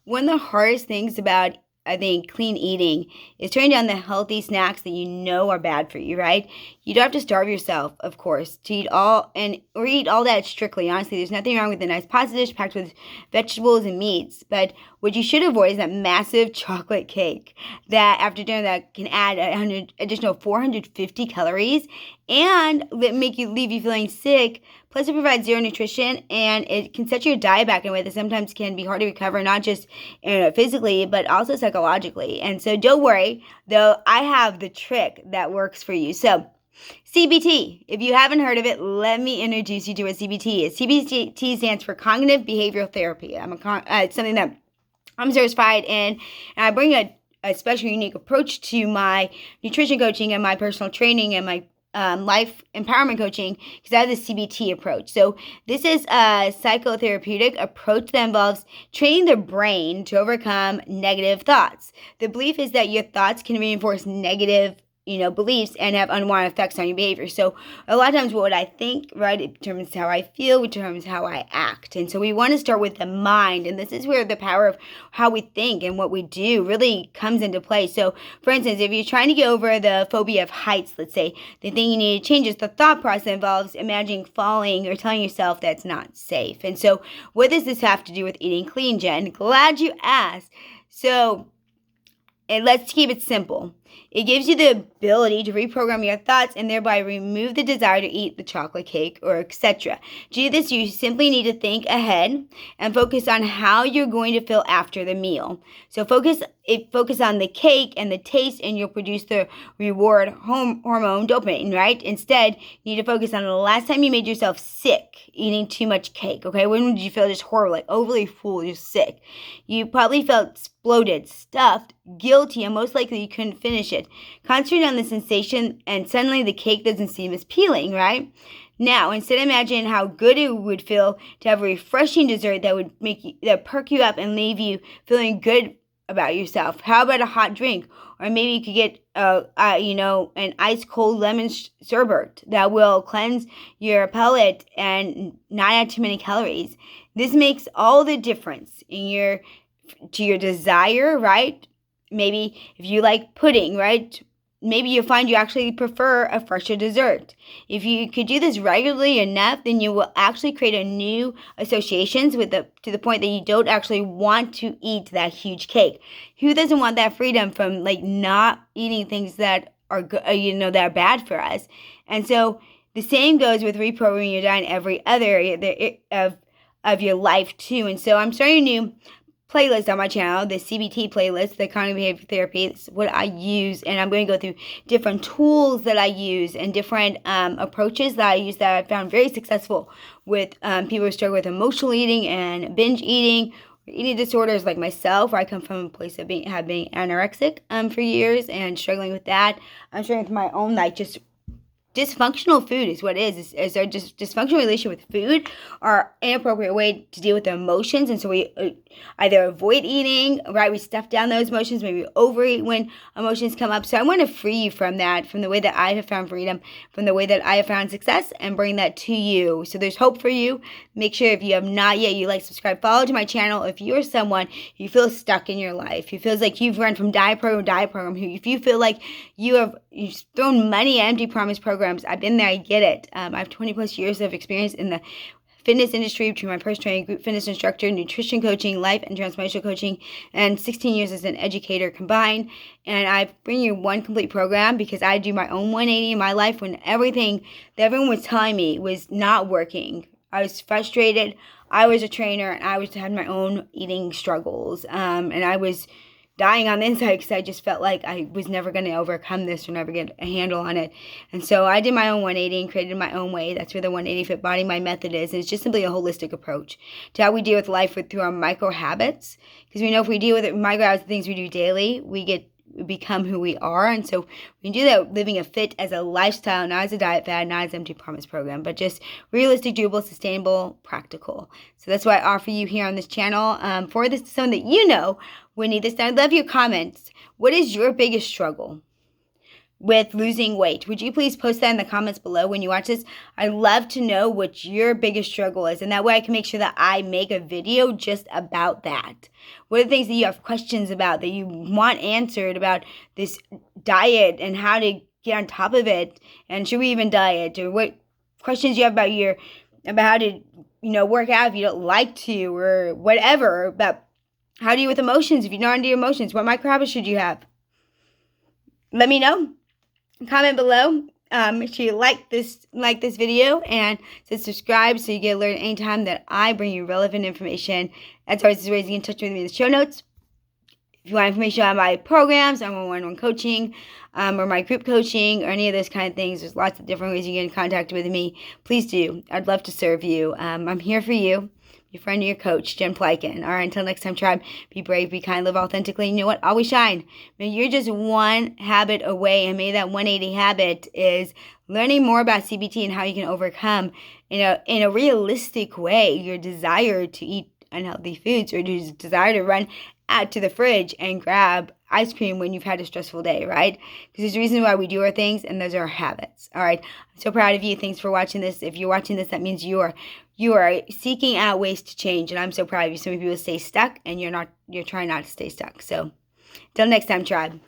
one of the hardest things about, I think, clean eating is turning down the healthy snacks that you know are bad for you, right? You don't have to starve yourself, of course, to eat or eat all that strictly. Honestly, there's nothing wrong with a nice pasta dish packed with vegetables and meats. But what you should avoid is that massive chocolate cake that after dinner that can add additional 450 calories and leave you feeling sick. Plus, it provides zero nutrition, and it can set your diet back in a way that sometimes can be hard to recover, not just physically, but also psychologically. And so don't worry, though, I have the trick that works for you. So CBT, if you haven't heard of it, let me introduce you to what CBT is. CBT stands for Cognitive Behavioral Therapy. It's something that I'm certified in, and I bring a special, unique approach to my nutrition coaching and my personal training and my life empowerment coaching, because I have the CBT approach. So this is a psychotherapeutic approach that involves training the brain to overcome negative thoughts. The belief is that your thoughts can reinforce negative beliefs and have unwanted effects on your behavior. So a lot of times what I think, right, it determines how I feel, it determines how I act. And so we want to start with the mind. And this is where the power of how we think and what we do really comes into play. So for instance, if you're trying to get over the phobia of heights, let's say, the thing you need to change is the thought process involves imagining falling or telling yourself that's not safe. And so what does this have to do with eating clean, Jen? Glad you asked. So let's keep it simple. It gives you the ability to reprogram your thoughts and thereby remove the desire to eat the chocolate cake or etc. To do this, you simply need to think ahead and focus on how you're going to feel after the meal. So focus on the cake and the taste, and you'll produce the reward hormone dopamine, right? Instead, you need to focus on the last time you made yourself sick eating too much cake, okay? When did you feel just horrible, like overly full, just sick? You probably felt bloated, stuffed, guilty, and most likely you couldn't finish it. Concentrate on the sensation, and suddenly the cake doesn't seem as appealing, right? Now, instead, imagine how good it would feel to have a refreshing dessert that perk you up and leave you feeling good about yourself. How about a hot drink? Or maybe you could get an ice cold lemon sherbet that will cleanse your palate and not add too many calories. This makes all the difference to your desire, right? Maybe if you like pudding, right? Maybe you'll find you actually prefer a fresher dessert. If you could do this regularly enough, then you will actually create a new associations to the point that you don't actually want to eat that huge cake. Who doesn't want that freedom from not eating things that are that are bad for us? And so the same goes with reprogramming your diet in every other area of your life too. And so I'm starting a new playlist on my channel, the CBT playlist, the Cognitive Behavior Therapy. It's what I use, and I'm going to go through different tools that I use and different approaches that I use that I found very successful with people who struggle with emotional eating and binge eating, or eating disorders like myself, where I come from a place of being anorexic for years and struggling with that. I'm struggling with my own just dysfunctional food is what it is our dysfunctional relationship with food, or inappropriate way to deal with the emotions. And so we either avoid eating, right? We stuff down those emotions, maybe overeat when emotions come up. So I want to free you from that, from the way that I have found freedom, from the way that I have found success, and bring that to you. So there's hope for you. Make sure if you have not yet, you subscribe, follow to my channel. If you're someone who feels stuck in your life, who feels like you've run from diet program, if you feel like you've thrown money at empty promise programs, I've been there, I get it. I have 20 plus years of experience in the fitness industry between my personal training, group fitness instructor, nutrition coaching, life and transformational coaching, and 16 years as an educator combined. And I bring you one complete program because I do my own 180 in my life when everything that everyone was telling me was not working. I was frustrated. I was a trainer, and I had my own eating struggles. And I was dying on the inside because I just felt like I was never going to overcome this or never get a handle on it. And so I did my own 180 and created my own way. That's where the 180 Fit Body, my method is. And it's just simply a holistic approach to how we deal with life through our micro habits. Because we know if we deal with it, micro habits, the things we do daily, we become who we are. And so we can do that living a fit as a lifestyle, not as a diet fad, not as empty promise program, but just realistic, doable, sustainable, practical. So that's what I offer you here on this channel. For this, someone that would need this. I love your comments. What is your biggest struggle? with losing weight? Would you please post that in the comments below when you watch this? I'd love to know what your biggest struggle is, and that way I can make sure that I make a video just about that. What are the things that you have questions about, that you want answered about this diet and how to get on top of it, and should we even diet, or what questions you have about how to work out if you don't like to, or whatever, about how to deal with emotions if you don't understand emotions. What micro habits should you have? Let me know. Comment below. Make sure you like this video and subscribe so you get alerted anytime that I bring you relevant information. As always, this is ways to get in touch with me in the show notes. If you want information on my programs, on my one-on-one coaching, or my group coaching, or any of those kind of things, there's lots of different ways you get in contact with me. Please do. I'd love to serve you. I'm here for you. Your friend and your coach, Jen Plykin. All right, until next time, tribe, be brave, be kind, live authentically. And you know what? Always shine. May you're just one habit away, and maybe that 180 habit is learning more about CBT and how you can overcome, in a realistic way, your desire to eat unhealthy foods, or your desire to run out to the fridge and grab ice cream when you've had a stressful day, right? Because there's a reason why we do our things, and those are our habits. All right, I'm so proud of you. Thanks for watching this. If you're watching this, that means you are seeking out ways to change, and I'm so proud of you. So many people stay stuck, and you're trying not to stay stuck. So until next time, tribe.